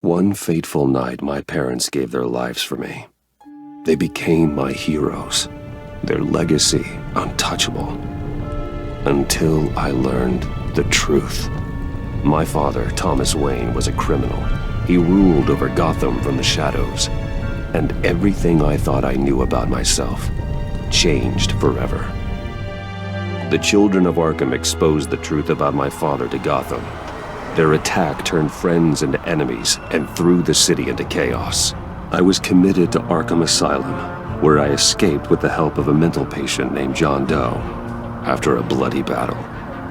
One fateful night, my parents gave their lives for me. They became my heroes, their legacy untouchable. Until I learned the truth. My father, Thomas Wayne, was a criminal. He ruled over Gotham from the shadows. And everything I thought I knew about myself changed forever. The children of Arkham exposed the truth about my father to Gotham. Their attack turned friends into enemies and threw the city into chaos. I was committed to Arkham Asylum, where I escaped with the help of a mental patient named John Doe. After a bloody battle,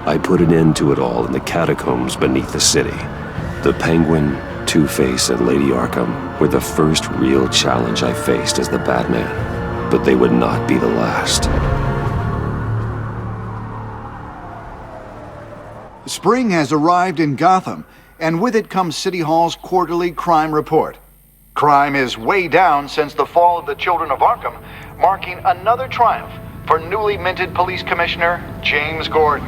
I put an end to it all in the catacombs beneath the city. The Penguin, Two-Face, and Lady Arkham were the first real challenge I faced as the Batman, but they would not be the last. Spring has arrived in Gotham, and with it comes City Hall's quarterly crime report. Crime is way down since the fall of the Children of Arkham, marking another triumph for newly minted Police Commissioner James Gordon.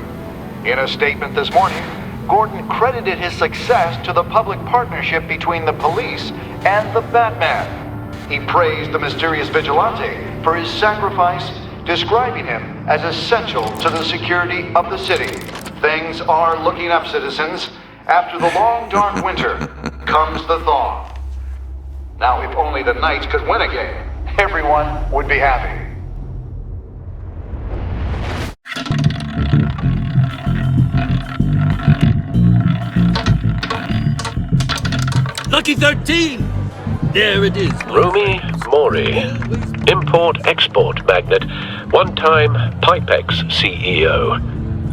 In a statement this morning, Gordon credited his success to the public partnership between the police and the Batman. He praised the mysterious vigilante for his sacrifice, describing him as essential to the security of the city. Things are looking up, citizens. After the long, dark winter comes the thaw. Now, if only the Knights could win again, everyone would be happy. Lucky 13! There it is. Rumi Mori, import-export magnate, one-time Pipex CEO,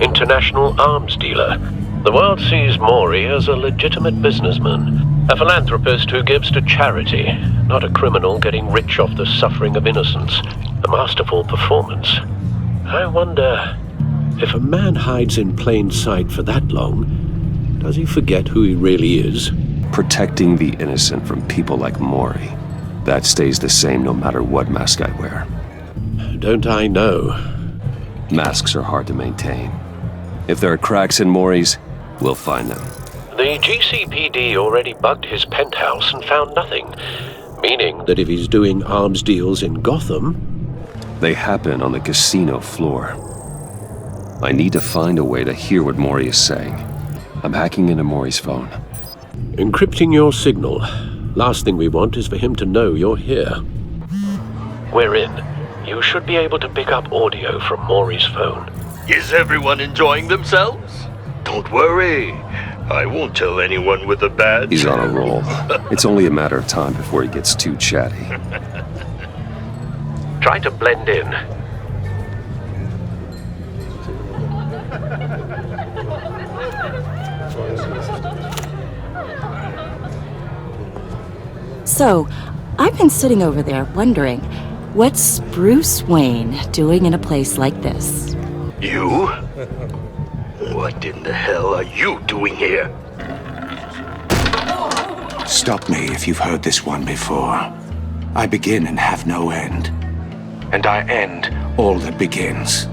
international arms dealer. The world sees Mori as a legitimate businessman, a philanthropist who gives to charity, not a criminal getting rich off the suffering of innocence. A masterful performance. I wonder, if a man hides in plain sight for that long, does he forget who he really is? Protecting the innocent from people like Mori. That stays the same no matter what mask I wear. Don't I know? Masks are hard to maintain. If there are cracks in Mori's, we'll find them. The GCPD already bugged his penthouse and found nothing, meaning that if he's doing arms deals in Gotham... They happen on the casino floor. I need to find a way to hear what Mori is saying. I'm hacking into Mori's phone. Encrypting your signal. Last thing we want is for him to know you're here. We're in. You should be able to pick up audio from Mori's phone. Is everyone enjoying themselves? Don't worry. I won't tell anyone with a badge. He's on a roll. It's only a matter of time before he gets too chatty. Try to blend in. So, I've been sitting over there wondering, what's Bruce Wayne doing in a place like this? You? What in the hell are you doing here? Stop me if you've heard this one before. I begin and have no end. And I end all that begins.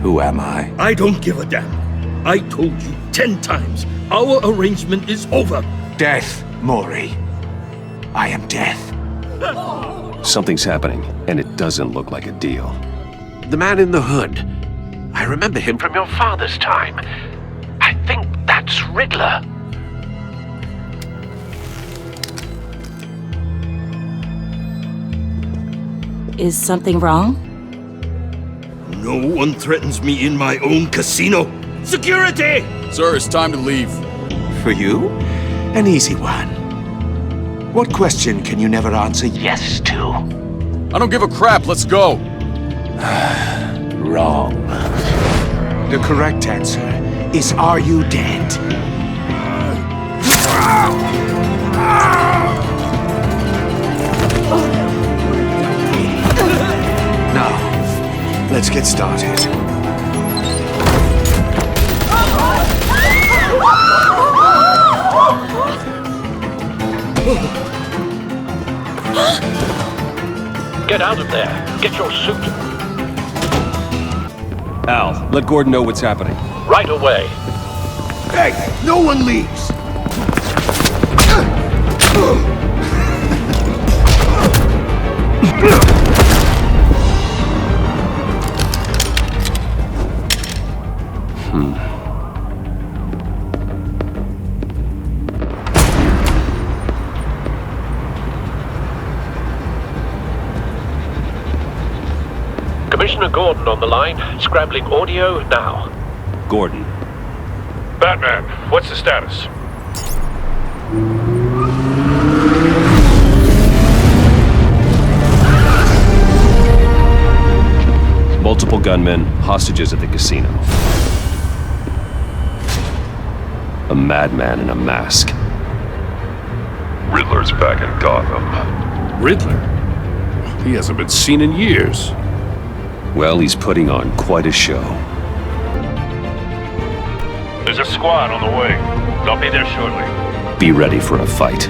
Who am I? I don't give a damn. I told you 10 times, our arrangement is over. Death, Mori. I am death. Something's happening, and it doesn't look like a deal. The man in the hood. I remember him from your father's time. I think that's Riddler. Is something wrong? No one threatens me in my own casino. Security! Sir, it's time to leave. For you? An easy one. What question can you never answer yes to? I don't give a crap, let's go. Wrong. The correct answer is, are you dead? Now, let's get started. Get out of there. Get your suit. Al, let Gordon know what's happening. Right away. Hey, no one leaves! Commissioner Gordon on the line, scrambling audio now. Gordon. Batman, what's the status? Multiple gunmen, hostages at the casino. A madman in a mask. Riddler's back in Gotham. Riddler? He hasn't been seen in years. Well, he's putting on quite a show. There's a squad on the way. They'll be there shortly. Be ready for a fight.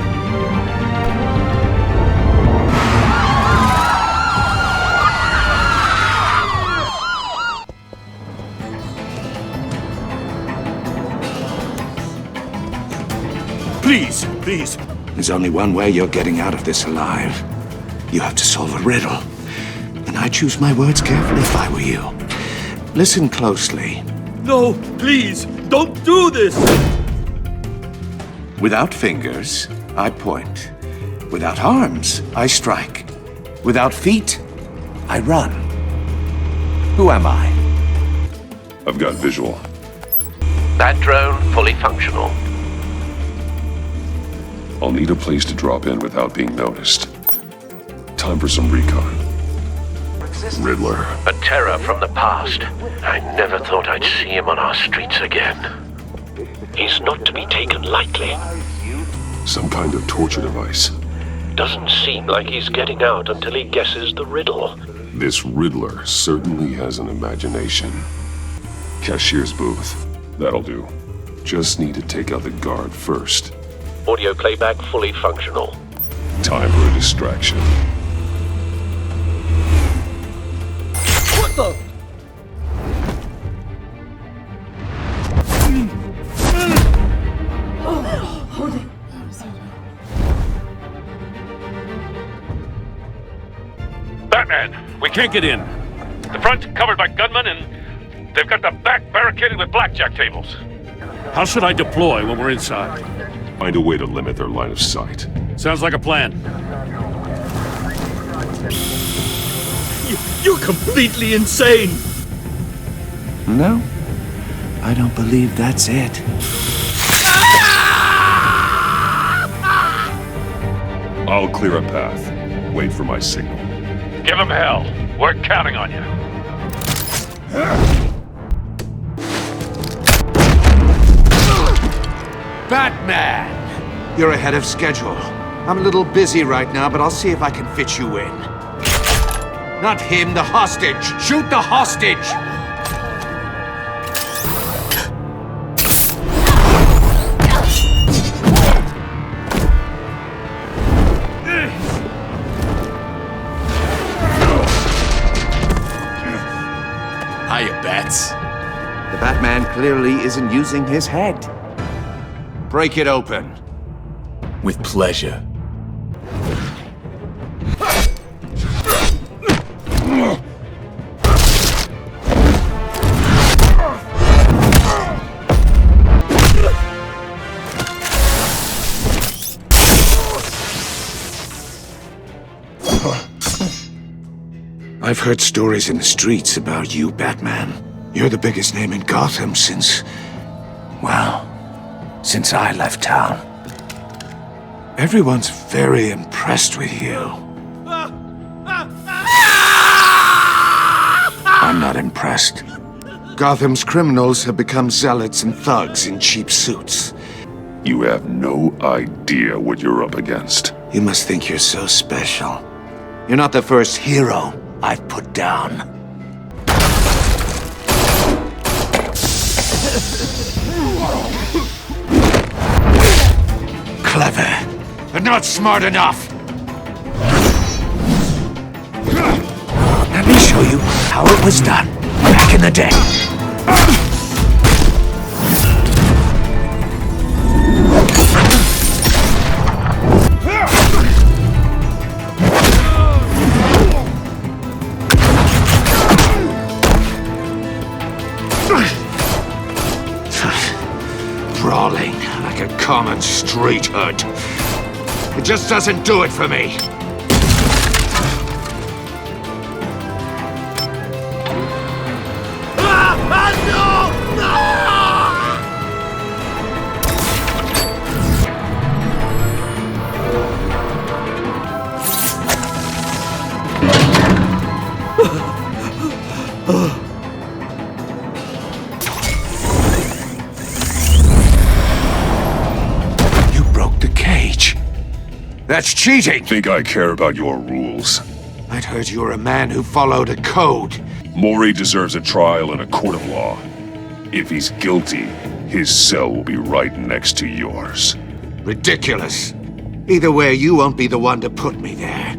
Please, please. There's only one way you're getting out of this alive. You have to solve a riddle. And I choose my words carefully if I were you. Listen closely. No, please, don't do this! Without fingers, I point. Without arms, I strike. Without feet, I run. Who am I? I've got visual. That drone fully functional. I'll need a place to drop in without being noticed. Time for some recon. Riddler. A terror from the past. I never thought I'd see him on our streets again. He's not to be taken lightly. Some kind of torture device. Doesn't seem like he's getting out until he guesses the riddle. This Riddler certainly has an imagination. Cashier's booth. That'll do. Just need to take out the guard first. Audio playback fully functional. Time for a distraction. What the? Batman, we can't get in. The front covered by gunmen, and they've got the back barricaded with blackjack tables. How should I deploy when we're inside? Find a way to limit their line of sight. Sounds like a plan. You're completely insane! No, I don't believe that's it. I'll clear a path. Wait for my signal. Give them hell. We're counting on you. Batman! You're ahead of schedule. I'm a little busy right now, but I'll see if I can fit you in. Not him, the hostage! Shoot the hostage! Hiya, Bats. The Batman clearly isn't using his head. Break it open. With pleasure. I've heard stories in the streets about you, Batman. You're the biggest name in Gotham since... well, since I left town. Everyone's very impressed with you. I'm not impressed. Gotham's criminals have become zealots and thugs in cheap suits. You have no idea what you're up against. You must think you're so special. You're not the first hero I've put down. Clever, but not smart enough. Let me show you how it was done back in the day. common street hood. It just doesn't do it for me. You broke the cage. That's cheating! Think I care about your rules? I'd heard you were a man who followed a code. Mori deserves a trial in a court of law. If he's guilty, his cell will be right next to yours. Ridiculous. Either way, you won't be the one to put me there.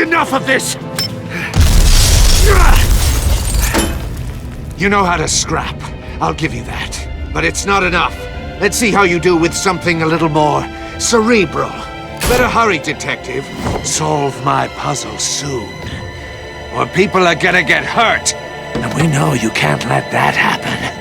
Enough of this! You know how to scrap. I'll give you that. But it's not enough. Let's see how you do with something a little more cerebral. Better hurry, detective. Solve my puzzle soon. Or people are gonna get hurt. And we know you can't let that happen.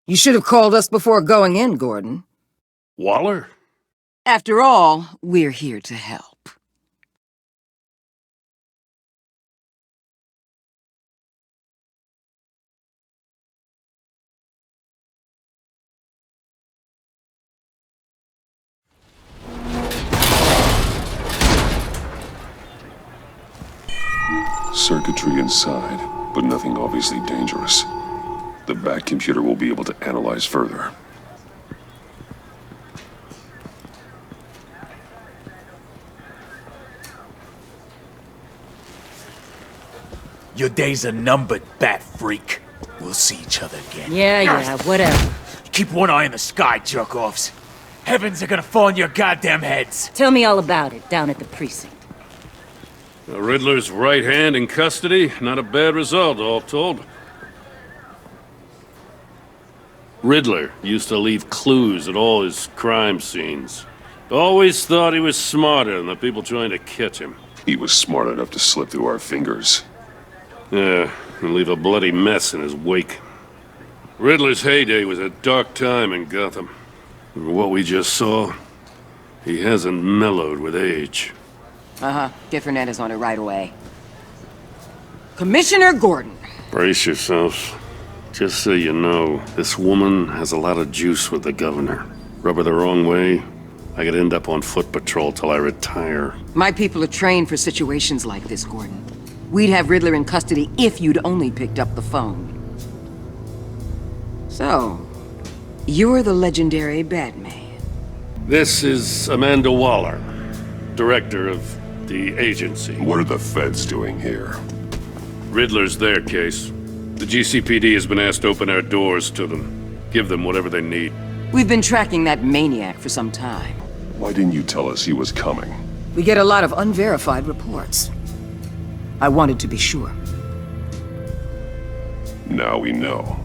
You should have called us before going in, Gordon. Waller? After all, we're here to help. Circuitry inside, but nothing obviously dangerous. The back computer will be able to analyze further. Your days are numbered, bat freak. We'll see each other again. Yeah, whatever. Keep one eye in the sky, jerk-offs. Heavens are gonna fall on your goddamn heads. Tell me all about it down at the precinct. The Riddler's right hand in custody. Not a bad result, all told. Riddler used to leave clues at all his crime scenes. Always thought he was smarter than the people trying to catch him. He was smart enough to slip through our fingers. Yeah, and leave a bloody mess in his wake. Riddler's heyday was a dark time in Gotham. From what we just saw, he hasn't mellowed with age. Get Fernandez on it right away. Commissioner Gordon. Brace yourselves. Just so you know, this woman has a lot of juice with the governor. Rub her the wrong way, I could end up on foot patrol till I retire. My people are trained for situations like this, Gordon. We'd have Riddler in custody if you'd only picked up the phone. So, you're the legendary Batman. This is Amanda Waller, director of the agency. What are the feds doing here? Riddler's their case. The GCPD has been asked to open our doors to them. Give them whatever they need. We've been tracking that maniac for some time. Why didn't you tell us he was coming? We get a lot of unverified reports. I wanted to be sure. Now we know.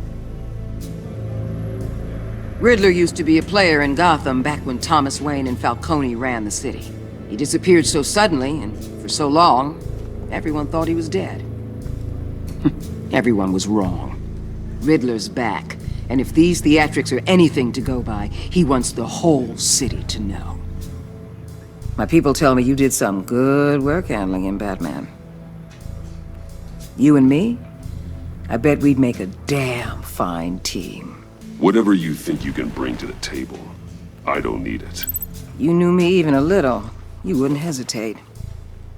Riddler used to be a player in Gotham back when Thomas Wayne and Falcone ran the city. He disappeared so suddenly and for so long, everyone thought he was dead. Everyone was wrong. Riddler's back, and if these theatrics are anything to go by, he wants the whole city to know. My people tell me you did some good work handling him, Batman. You and me? I bet we'd make a damn fine team. Whatever you think you can bring to the table, I don't need it. You knew me even a little, you wouldn't hesitate.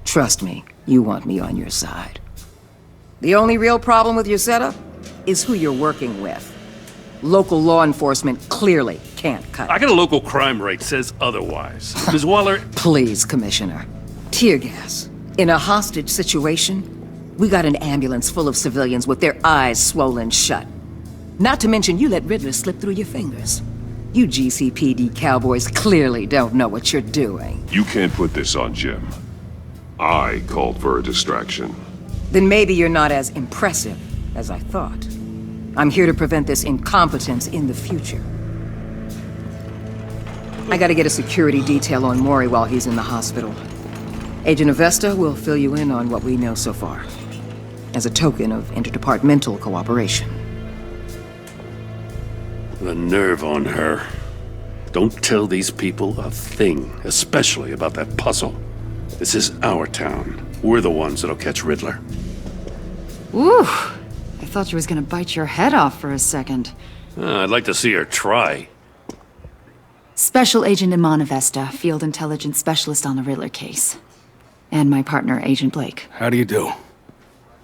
Trust me, you want me on your side. The only real problem with your setup is who you're working with. Local law enforcement clearly can't cut it. I got a local crime rate says otherwise. Ms. Waller... Please, Commissioner. Tear gas. In a hostage situation, we got an ambulance full of civilians with their eyes swollen shut. Not to mention you let Riddler slip through your fingers. You GCPD cowboys clearly don't know what you're doing. You can't put this on Jim. I called for a distraction. Then maybe you're not as impressive as I thought. I'm here to prevent this incompetence in the future. I gotta get a security detail on Mori while he's in the hospital. Agent Avesta will fill you in on what we know so far, as a token of interdepartmental cooperation. The nerve on her. Don't tell these people a thing, especially about that puzzle. This is our town. We're the ones that'll catch Riddler. Ooh, I thought you was gonna bite your head off for a second. I'd like to see her try. Special Agent Iman Avesta, Field Intelligence Specialist on the Riddler case. And my partner, Agent Blake. How do you do?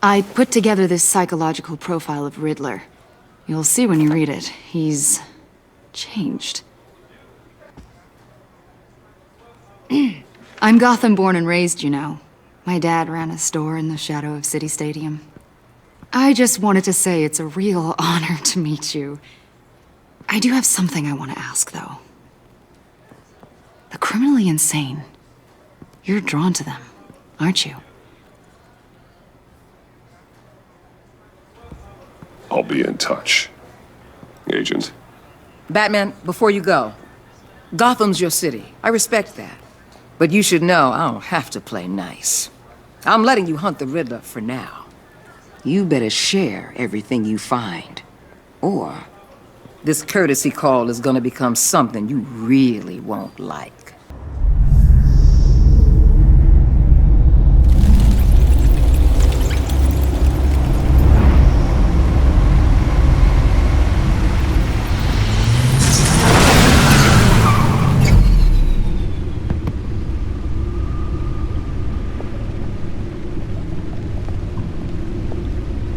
I put together this psychological profile of Riddler. You'll see when you read it. He's... changed. I'm Gotham born and raised, you know. My dad ran a store in the shadow of City Stadium. I just wanted to say it's a real honor to meet you. I do have something I want to ask, though. The criminally insane. You're drawn to them, aren't you? I'll be in touch. Agent. Batman, before you go, Gotham's your city. I respect that. But you should know I don't have to play nice. I'm letting you hunt the Riddler for now. You better share everything you find. Or this courtesy call is gonna become something you really won't like.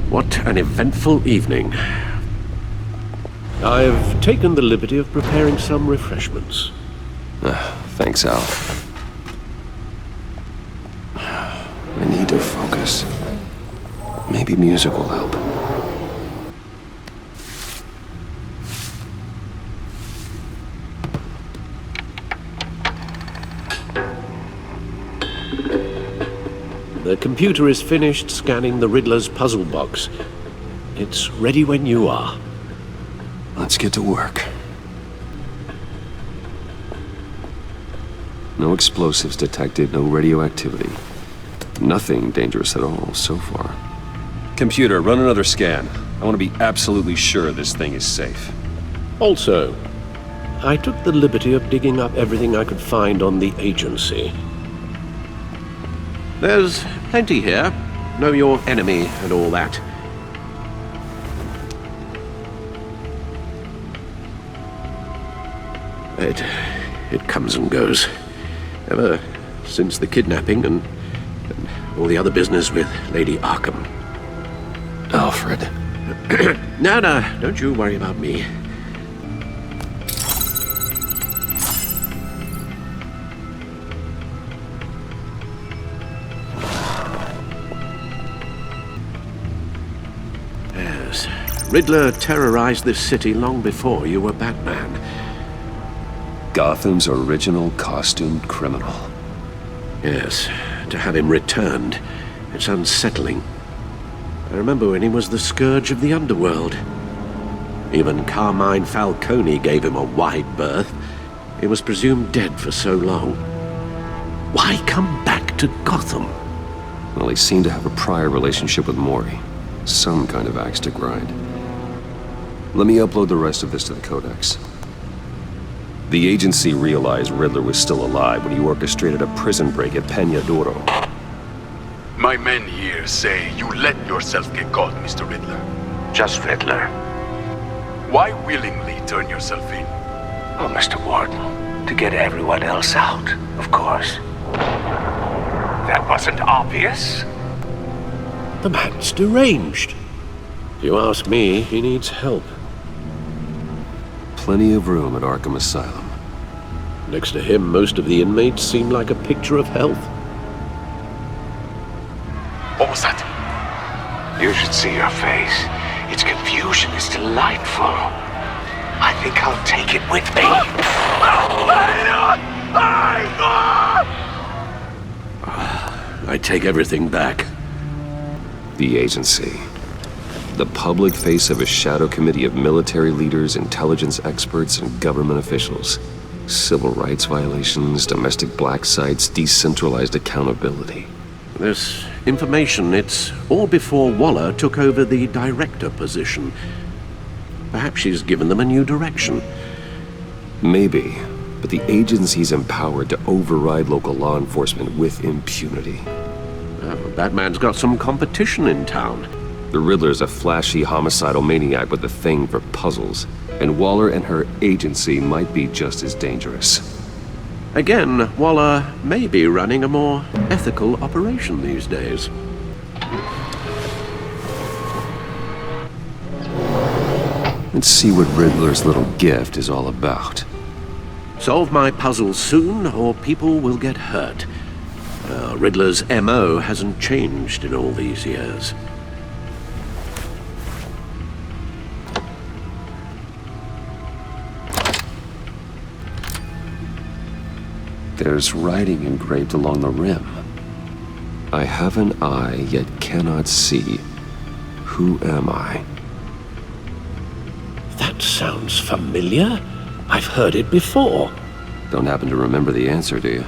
What an eventful evening. I've taken the liberty of preparing some refreshments. Thanks, Al. I need to focus. Maybe music will help. The computer is finished scanning the Riddler's puzzle box. It's ready when you are. Let's get to work. No explosives detected, no radioactivity. Nothing dangerous at all so far. Computer, run another scan. I want to be absolutely sure this thing is safe. Also, I took the liberty of digging up everything I could find on the agency. There's plenty here. Know your enemy and all that. It comes and goes. Ever since the kidnapping and all the other business with Lady Arkham. Alfred. No, don't you worry about me. Yes, Riddler terrorized this city long before you were Batman. Gotham's original costumed criminal. Yes, to have him returned, it's unsettling. I remember when he was the scourge of the underworld. Even Carmine Falcone gave him a wide berth. He was presumed dead for so long. Why come back to Gotham? Well, he seemed to have a prior relationship with Mori. Some kind of axe to grind. Let me upload the rest of this to the Codex. The agency realized Riddler was still alive when he orchestrated a prison break at Peña Duro. My men here say you let yourself get caught, Mr. Riddler. Just Riddler. Why willingly turn yourself in? Oh, Mr. Warden, to get everyone else out, of course. That wasn't obvious. The man's deranged. If you ask me, he needs help. Plenty of room at Arkham Asylum. Next to him, most of the inmates seem like a picture of health. What was that? You should see your face. Its confusion is delightful. I think I'll take it with me. I take everything back. The agency. The public face of a shadow committee of military leaders, intelligence experts, and government officials. Civil rights violations, domestic black sites, decentralized accountability. This information, it's all before Waller took over the director position. Perhaps she's given them a new direction. Maybe, but the agency's empowered to override local law enforcement with impunity. Batman's got some competition in town. The Riddler's a flashy homicidal maniac with a thing for puzzles, and Waller and her agency might be just as dangerous. Again, Waller may be running a more ethical operation these days. Let's see what Riddler's little gift is all about. Solve my puzzle soon, or people will get hurt. Riddler's MO hasn't changed in all these years. There's writing engraved along the rim. I have an eye, yet cannot see. Who am I? That sounds familiar. I've heard it before. Don't happen to remember the answer, do you?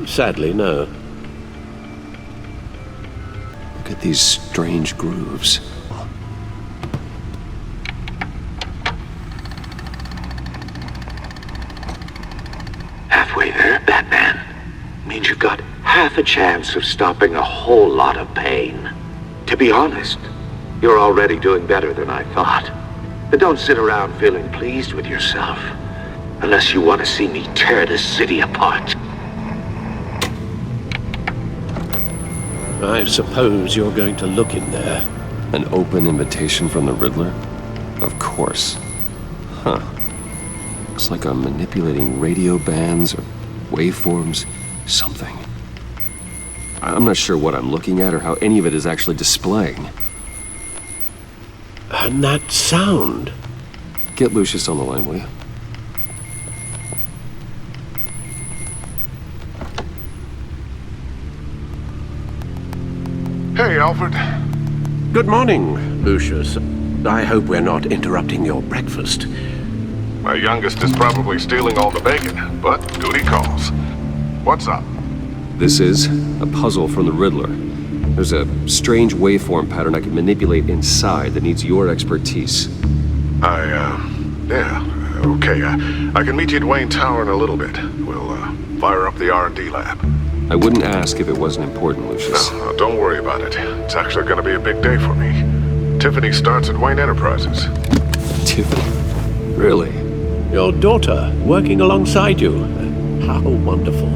Sadly, no. Look at these strange grooves. Halfway there, Batman. Means you've got half a chance of stopping a whole lot of pain. To be honest, you're already doing better than I thought. But don't sit around feeling pleased with yourself. Unless you want to see me tear this city apart. I suppose you're going to look in there. An open invitation from the Riddler? Of course. Huh. Looks like I'm manipulating radio bands or waveforms, something. I'm not sure what I'm looking at or how any of it is actually displaying. And that sound. Get Lucius on the line, will you? Hey, Alfred. Good morning, Lucius. I hope we're not interrupting your breakfast. My youngest is probably stealing all the bacon, but duty calls. What's up? This is a puzzle from the Riddler. There's a strange waveform pattern I can manipulate inside that needs your expertise. Yeah, okay. I can meet you at Wayne Tower in a little bit. We'll, fire up the R&D lab. I wouldn't ask if it wasn't important, Lucius. No, don't worry about it. It's actually gonna be a big day for me. Tiffany starts at Wayne Enterprises. Tiffany? Really? Your daughter, working alongside you. How wonderful.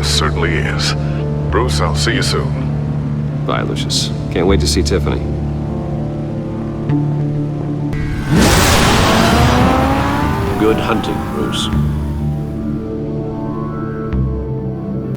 Certainly is. Bruce, I'll see you soon. Bye, Lucius. Can't wait to see Tiffany. Good hunting, Bruce.